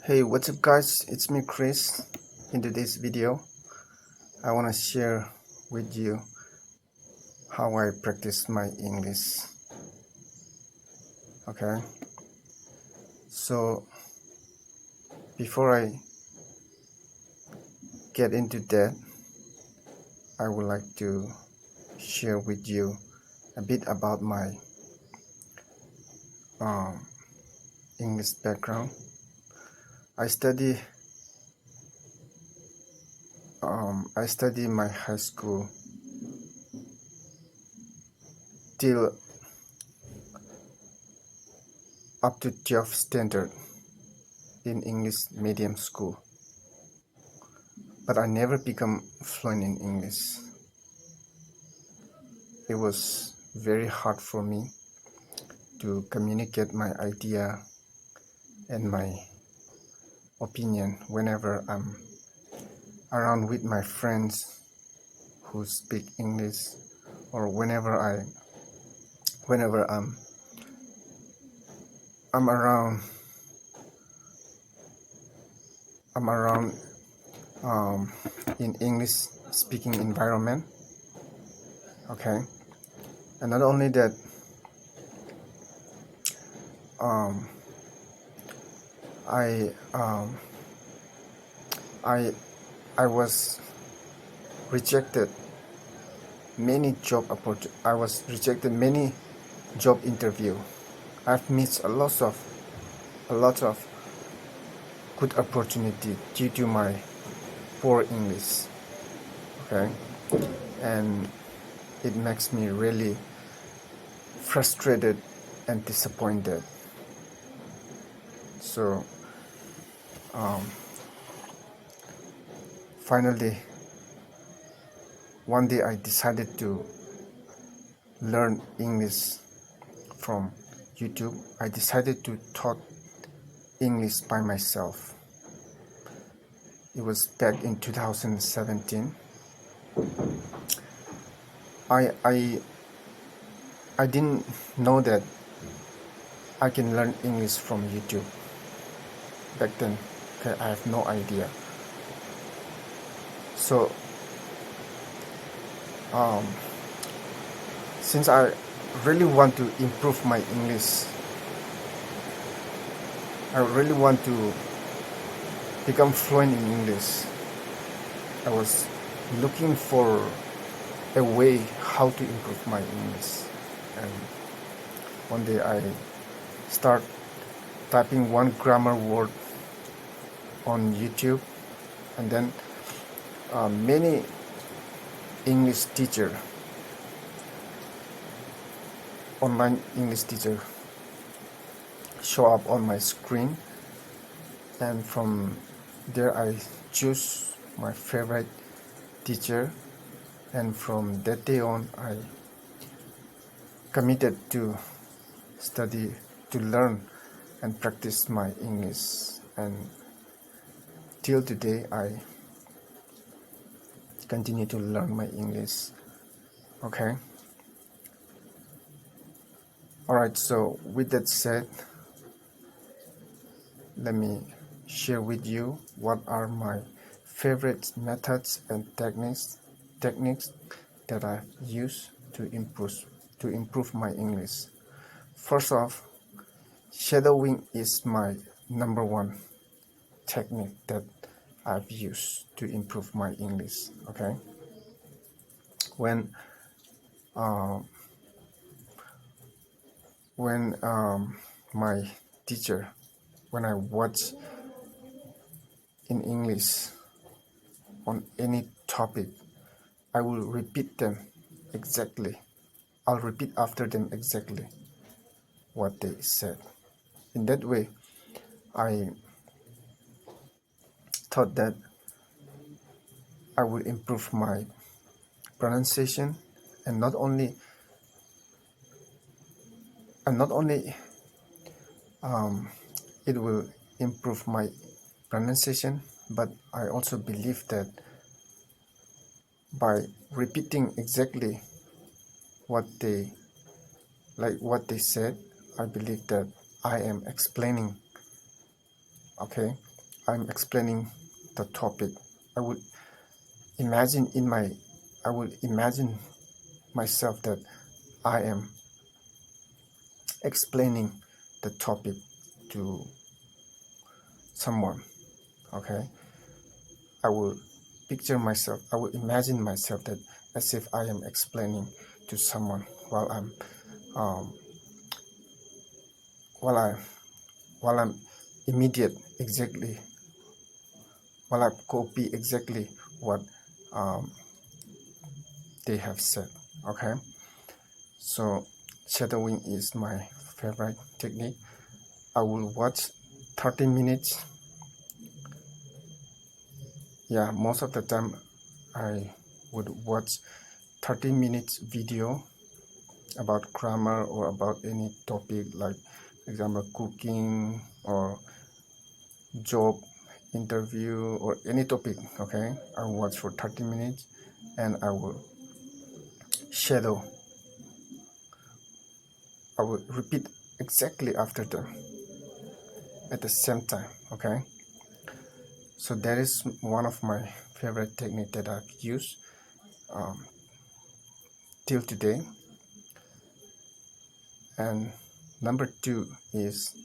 Hey, what's up guys, it's me Chris. In today's video I want to share with you how I practice my English. Okay, so before I get into that, I would like to share with you a bit about my English background. I study my high school till up to 12th standard in English medium school, but I never become fluent in English. It was very hard for me to communicate my idea and my opinion whenever I'm around with my friends who speak English, or whenever I'm around in English speaking environment. Okay, and not only that, I was rejected many job interview. I've missed a lot of good opportunity due to my poor English. Okay, and it makes me really frustrated and disappointed. So finally one day I decided to learn English from YouTube. I decided to taught English by myself. It was back in 2017. I didn't know that I can learn English from YouTube back then. Okay, I have no idea. So since I really want to improve my English, I really want to become fluent in English, I was looking for a way how to improve my English. And one day I start typing one grammar word on YouTube, and then many English teacher, online English teacher show up on my screen, and from there I choose my favorite teacher, and from that day on I committed to study, to learn and practice my English, and till today I continue to learn my English. Okay, alright, so with that said, let me share with you what are my favorite methods and techniques that I use to improve my English. First off, shadowing is my number one technique that I've used to improve my English. Okay, when my teacher, when I watch in English on any topic, I will repeat them exactly. I'll repeat after them exactly what they said. In that way, I thought that I would improve my pronunciation, and not only it will improve my pronunciation, but I also believe that by repeating exactly what they said, I believe that I am explaining, okay, I'm explaining the topic, I would imagine myself that I am explaining the topic to someone. Okay, I will imagine myself that as if I am explaining to someone while um, I'm immediate exactly, while I copy exactly what um, they have said. Okay, so shadowing is my favorite technique. I will watch 30 minutes. Yeah, most of the time I would watch 30 minutes video about grammar or about any topic, like for example cooking or job interview or any topic. Okay, I will watch for 30 minutes and I will shadow. I will repeat exactly after them at the same time. Okay, so that is one of my favorite technique that I've used um, till today. And number two is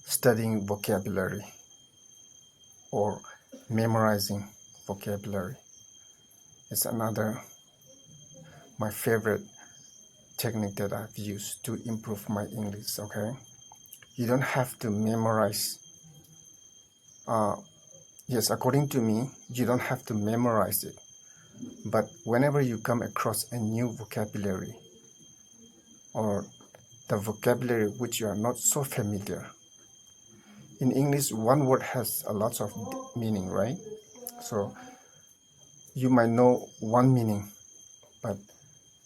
studying vocabulary or memorizing vocabulary. It's another my favorite technique that I've used to improve my English. Okay, you don't have to memorize. Yes, according to me, you don't have to memorize it. But whenever you come across a new vocabulary or the vocabulary which you are not so familiar, in English, one word has a lot of meaning, right? So you might know one meaning, but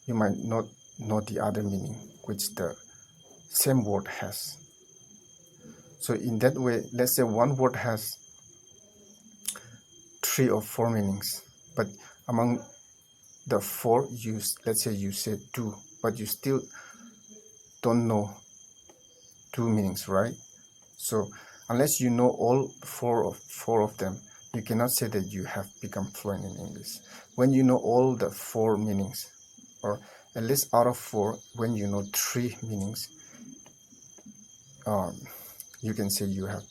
you might not know the other meaning which the same word has. So in that way, let's say one word has 3 or 4 meanings, but among the 4, let's say you say 2, but you still don't know 2 meanings, right? So unless you know all four of them, you cannot say that you have become fluent in English. When you know all the 4 meanings, or at least out of 4, when you know 3 meanings, you can say you have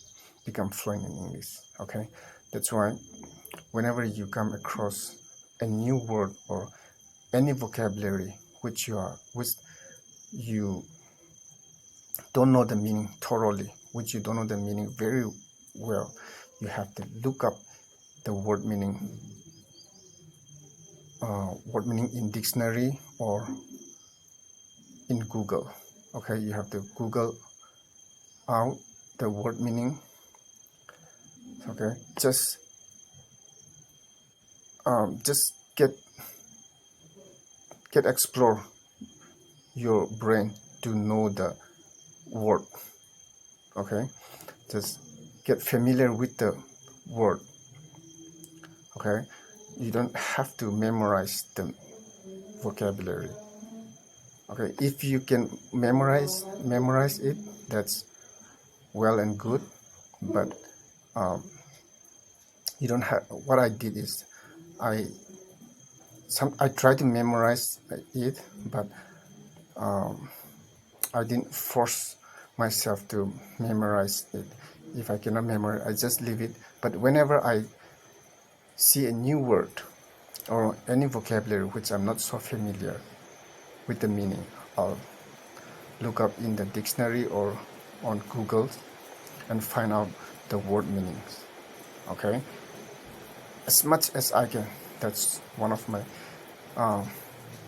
become fluent in English. Okay, that's why whenever you come across a new word or any vocabulary which you don't know the meaning thoroughly, which you don't know the meaning very well, you have to look up the word meaning in dictionary or in Google. Okay, you have to Google out the word meaning. Okay, just get explore your brain to know the word. Okay, just get familiar with the word. Okay, you don't have to memorize the vocabulary. Okay, if you can memorize it, that's well and good, but you don't have. What I did is I tried to memorize it, but I didn't force myself to memorize it. If I cannot memorize, I just leave it. But whenever I see a new word or any vocabulary which I'm not so familiar with the meaning, I'll look up in the dictionary or on Google and find out the word meanings. Okay, as much as I can. That's one of my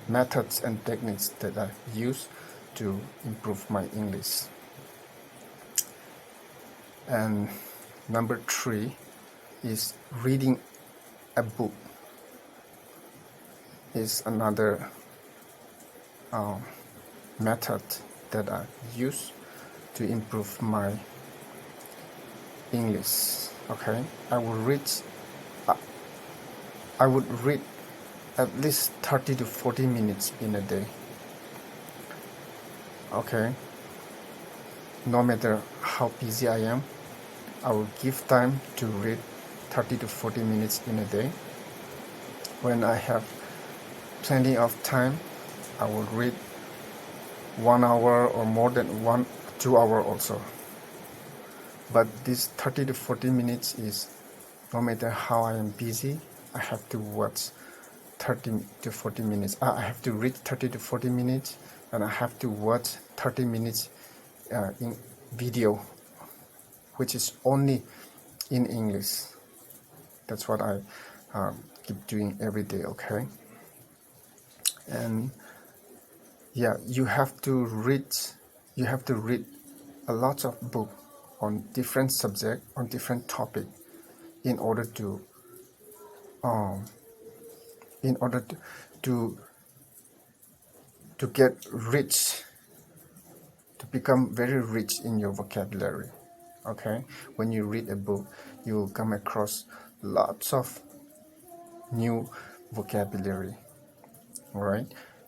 methods and techniques that I use to improve my English. And number 3 is reading a book. Is another method that I use to improve my English. Okay, I would read at least 30 to 40 minutes in a day. Okay, no matter how busy I am, I will give time to read 30 to 40 minutes in a day. When I have plenty of time, I will read 1 hour or more than 2 hours also. But this 30 to 40 minutes is, no matter how I am busy, I have to watch 30 to 40 minutes. I have to read 30 to 40 minutes, and I have to watch 30 minutes in video, which is only in English. That's what I keep doing every day, okay? And yeah, you have to read a lot of book on different subject, on different topic, in order to in order to to get rich, to become very rich in your vocabulary. Okay, when you read a book, you will come across lots of new vocabulary. All right,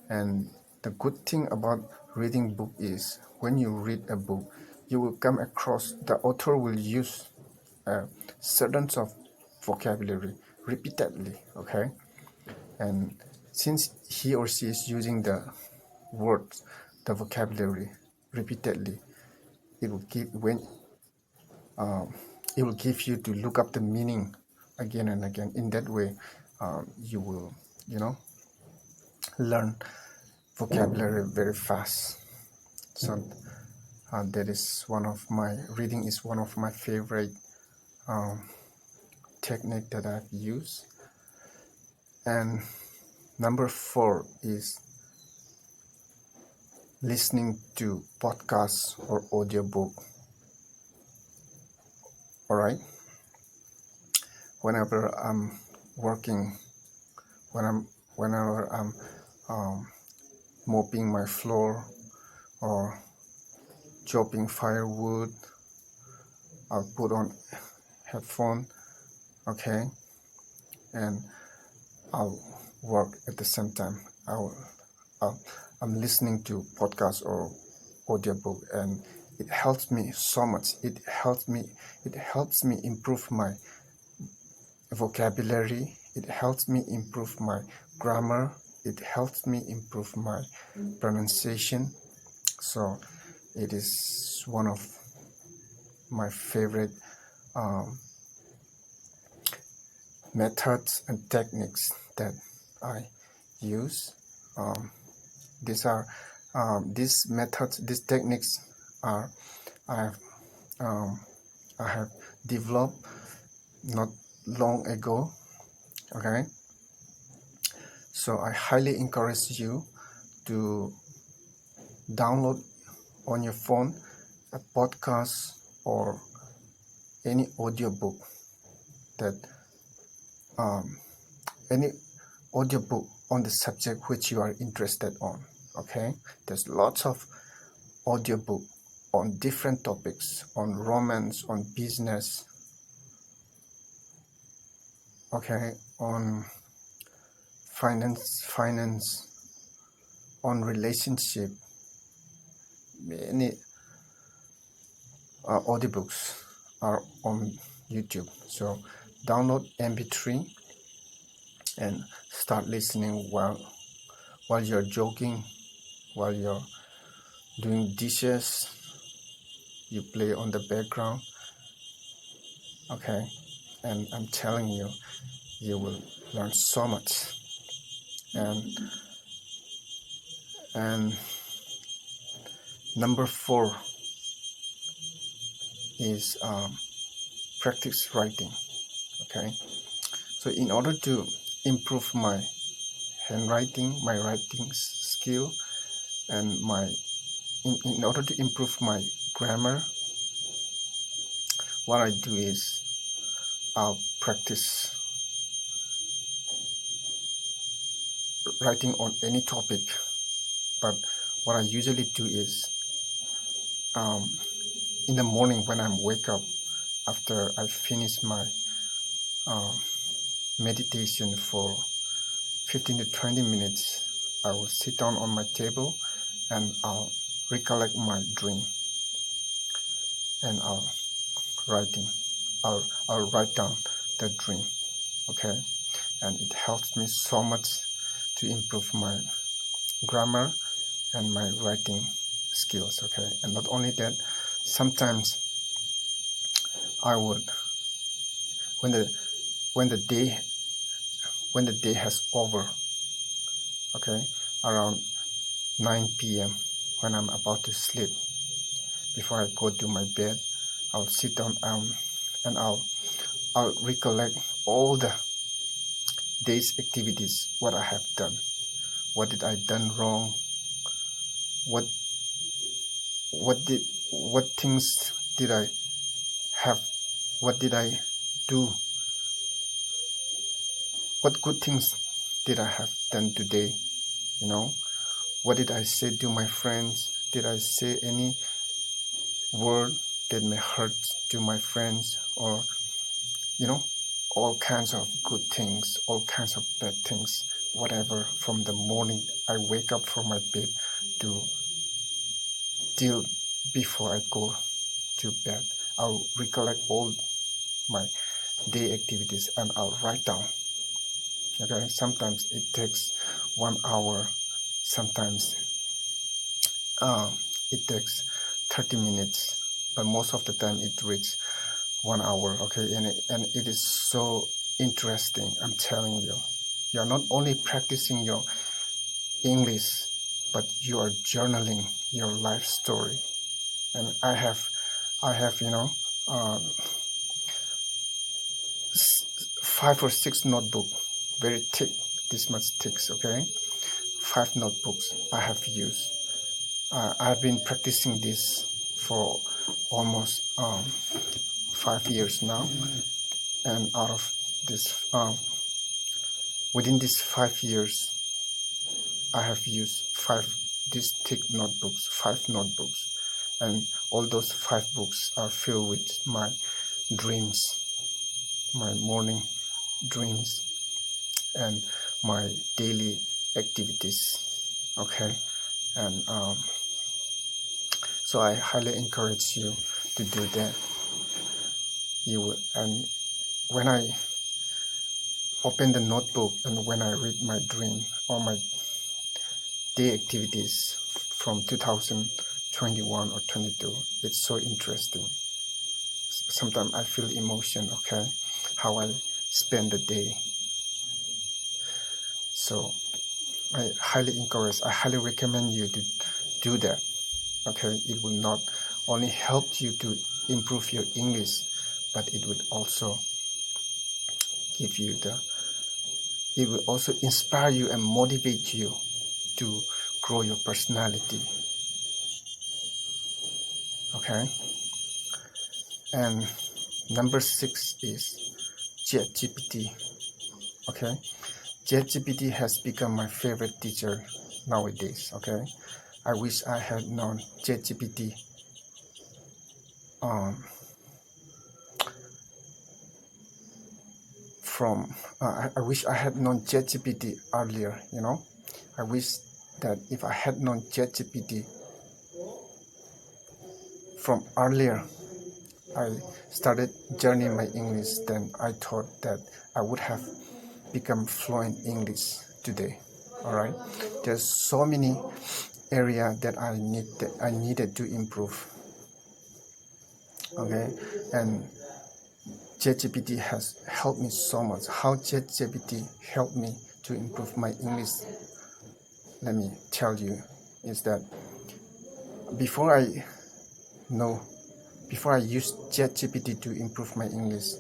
and the good thing about reading book is, when you read a book, you will come across, the author will use certain of vocabulary repeatedly. Okay, and since he or she is using the words, the vocabulary repeatedly, it will give when it will give you to look up the meaning again and again. In that way, you will, learn vocabulary very fast. So that is one of my reading is one of my favorite technique that I've used. And number 4 is listening to podcasts or audiobook. All right, whenever I'm working, whenever I'm mopping my floor or chopping firewood, I'll put on headphone, okay, and I'll work at the same time. I'm listening to podcast or audiobook, and it helps me so much. It helps me improve my vocabulary. It helps me improve my grammar. It helps me improve my pronunciation. So it is one of my favorite methods and techniques that I use. These methods, these techniques are I have developed not long ago. Okay, so I highly encourage you to download on your phone a podcast or any audiobook any audiobook on the subject which you are interested on. Okay, there's lots of audiobook on different topics, on romance, on business, okay, on finance, on relationship. Many audiobooks are on YouTube. So download MP3 and start listening while you're jogging, while you're doing dishes. You play on the background, okay, and I'm telling you, you will learn so much. And number 4 is practice writing. Okay, so in order to improve my handwriting, my writing skill, and in order to improve my grammar, what I do is I'll practice writing on any topic. But what I usually do is in the morning when I wake up, after I finish my meditation for 15 to 20 minutes, I will sit down on my table and I'll recollect my dream, and I'll writing. I'll write down the dream, okay? And it helps me so much to improve my grammar and my writing skills, okay? And not only that, sometimes I would, when the day has over, okay, around 9 p.m. when I'm about to sleep, before I go to my bed, I'll sit down and I'll recollect all the day's activities, what I have done, what did I done wrong, what things did I have, what did I do, what good things did I have done today, you know, what did I say to my friends, did I say any word that may hurt to my friends, or you know, all kinds of good things, all kinds of bad things, whatever, from the morning I wake up from my bed to till before I go to bed. I'll recollect all my day activities and I'll write down. Okay, sometimes it takes 1 hour, sometimes it takes 30 minutes, but most of the time it reaches 1 hour, okay? And it is so interesting, I'm telling you. You're not only practicing your English, but you are journaling your life story. And I have, you know, 5 or 6 notebooks, very thick, this much thick, okay? 5 notebooks I have used. I've been practicing this for almost 5 years now, and out of this, within these 5 years, I have used 5 these thick notebooks, 5 notebooks, and all those 5 books are filled with my dreams, my morning dreams, and my daily activities, okay? And so I highly encourage you to do that. You will, and when I open the notebook and when I read my dream or my day activities from 2021 or 22, it's so interesting. Sometimes I feel emotion, okay, how I spend the day. So I highly recommend you to do that, okay? It will not only help you to improve your English, but it would also give you it will also inspire you and motivate you to grow your personality, okay? And number 6 is ChatGPT, okay? ChatGPT has become my favorite teacher nowadays, okay? I wish I had known ChatGPT I wish I had known ChatGPT earlier, you know. I wish that if I had known ChatGPT from earlier, I started journeying my English, then I thought that I would have become fluent English today. All right, there's so many areas that I needed to improve. Okay, and ChatGPT has helped me so much. How ChatGPT helped me to improve my English, let me tell you, is that before I use ChatGPT to improve my English,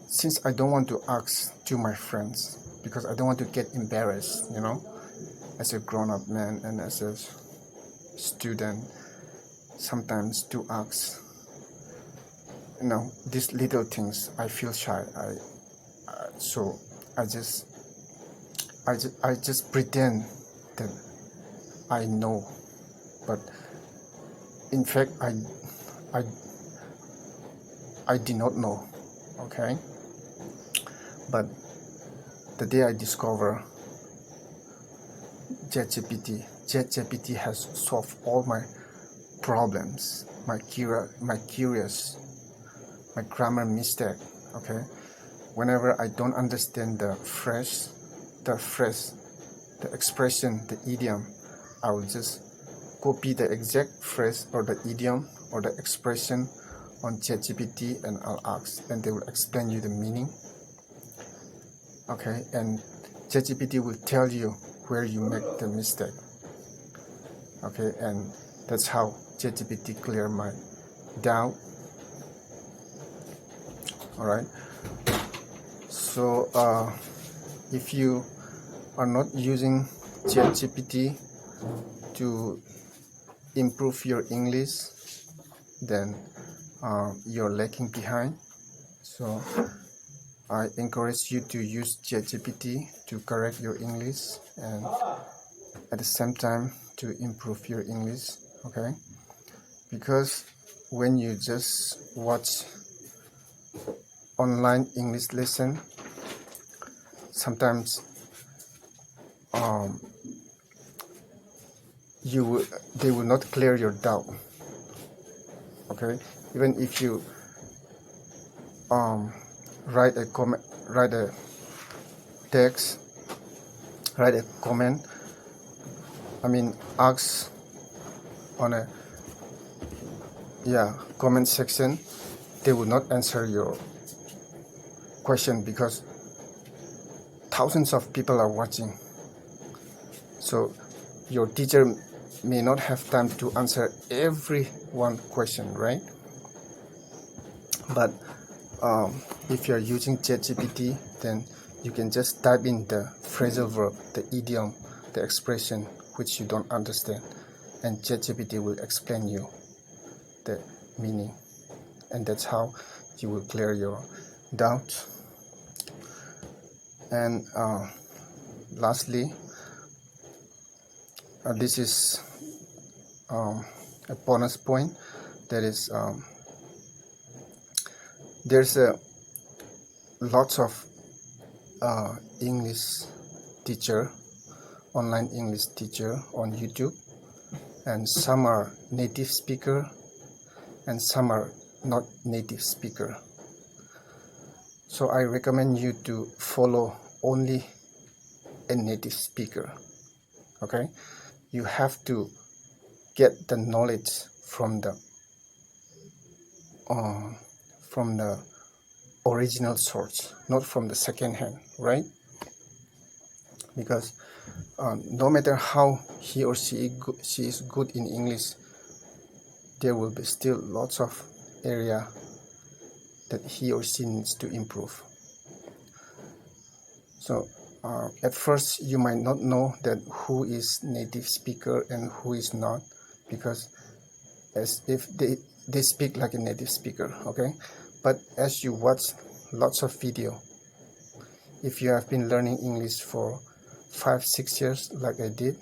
since I don't want to ask to my friends, because I don't want to get embarrassed, you know, as a grown-up man and as a student, sometimes to ask, you know, these little things, I feel shy. So I just pretend that I know, but in fact I did not know, okay? But the day I discover ChatGPT has solved all my problems, my grammar mistake. Okay, whenever I don't understand the phrase, the expression, the idiom, I will just copy the exact phrase or the idiom or the expression on ChatGPT and I'll ask, and they will explain you the meaning. Okay, and ChatGPT will tell you where you make the mistake. Okay, and that's how ChatGPT clear my doubt. All right. So if you are not using ChatGPT to improve your English, then you're lacking behind. So I encourage you to use ChatGPT to correct your English and at the same time to improve your English. Okay, because when you just watch online English lesson, sometimes they will not clear your doubt. Okay, even if you write a comment, write a text, write a comment, ask on a comment section, they will not answer your question because thousands of people are watching. So your teacher may not have time to answer every one question, right? But if you're using ChatGPT, then you can just type in the phrasal verb, the idiom, the expression which you don't understand, and ChatGPT will explain you the meaning, and that's how you will clear your doubts. And lastly, this is a bonus point. That is, there's lots of English teacher, online English teacher on YouTube, and some are native speaker and some are not native speaker. So I recommend you to follow only a native speaker. Okay, you have to get the knowledge from the original source, not from the second hand, right? Because no matter how he or she is good in English, there will be still lots of area that he or she needs to improve. So at first you might not know that who is native speaker and who is not, because as if they speak like a native speaker. Okay, but as you watch lots of video, if you have been learning English for 5-6 years like I did,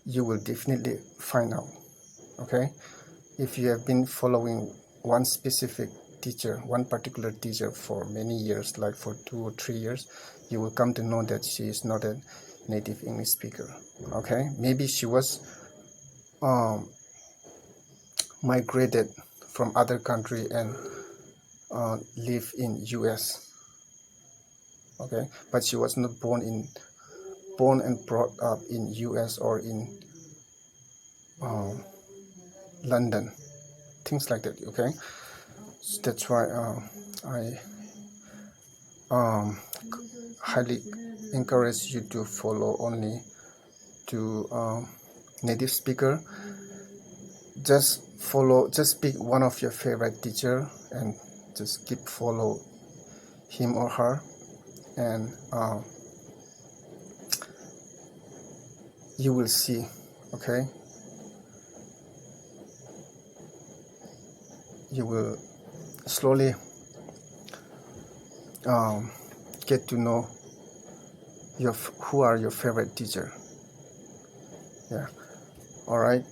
you will definitely find out. Okay, if you have been following one specific teacher, one particular teacher for many years, like for 2 or 3 years, you will come to know that she is not a native English speaker. Okay, maybe she was migrated from other country and live in US. Okay, but she was not born and brought up in US or in London, things like that. Okay, so that's why I highly encourage you to follow only to native speaker. Just pick one of your favorite teacher and just keep follow him or her, and you will see. Okay, you will slowly get to know who are your favorite teacher. Yeah, all right,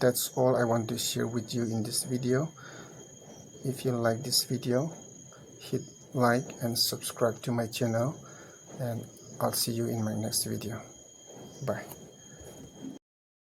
that's all I want to share with you in this video. If you like this video, hit like and subscribe to my channel, and I'll see you in my next video. Bye.